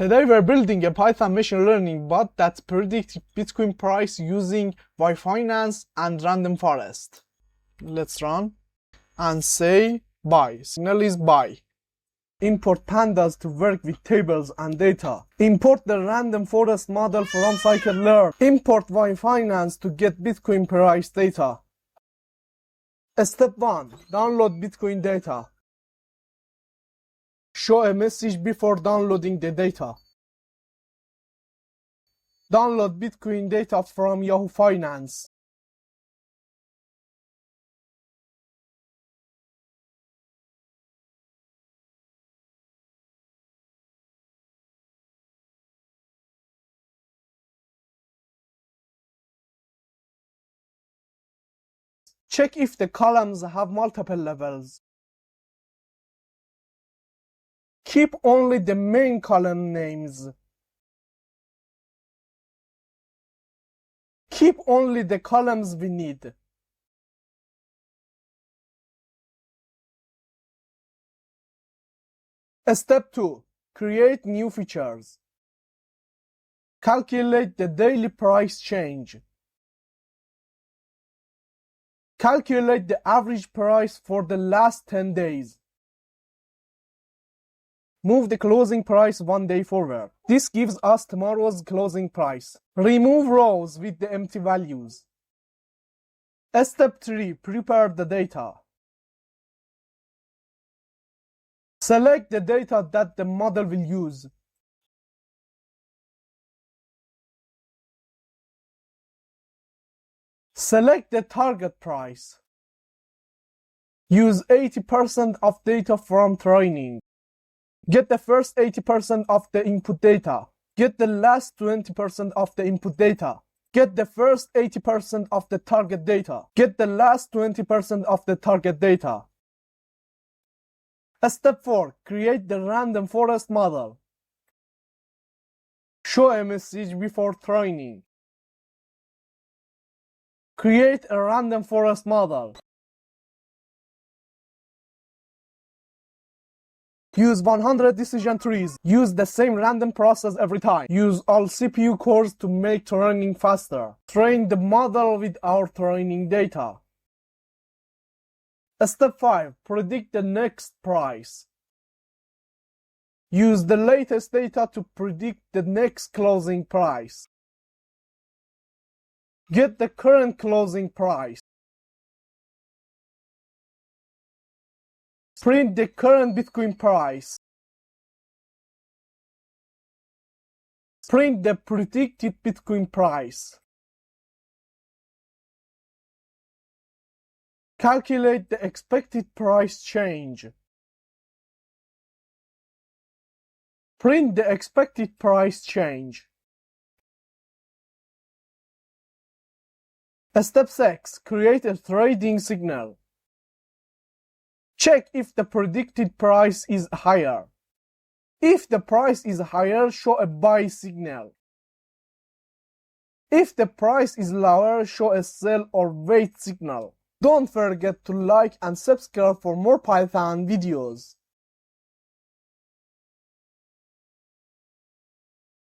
Today we're building a Python machine learning bot that predicts Bitcoin price using yfinance and random forest. Let's run and say buy. Signal is buy. Import pandas to work with tables and data. Import the random forest model from Scikit-Learn. Import yfinance to get Bitcoin price data. Step 1. Download Bitcoin data. Show a message before downloading the data. Download Bitcoin data from Yahoo Finance. Check if the columns have multiple levels. Keep only the main column names. Keep only the columns we need. Step 2. Create new features. Calculate the daily price change. Calculate the average price for the last 10 days. Move the closing price 1 day forward. This gives us tomorrow's closing price. Remove rows with the empty values. Step 3. Prepare the data. Select the data that the model will use. Select the target price. Use 80% of data from training. Get the first 80% of the input data. Get the last 20% of the input data. Get the first 80% of the target data. Get the last 20% of the target data. Step 4. Create the random forest model. Show a message before training. Create a random forest model. Use 100 decision trees. Use the same random process every time. Use all CPU cores to make training faster. Train the model with our training data. Step 5. Predict the next price. Use the latest data to predict the next closing price. Get the current closing price. Print the current Bitcoin price. Print the predicted Bitcoin price. Calculate the expected price change. Print the expected price change. Step 6. Create a trading signal. Check if the predicted price is higher. If the price is higher, show a buy signal. If the price is lower, show a sell or wait signal. Don't forget to like and subscribe for more Python videos.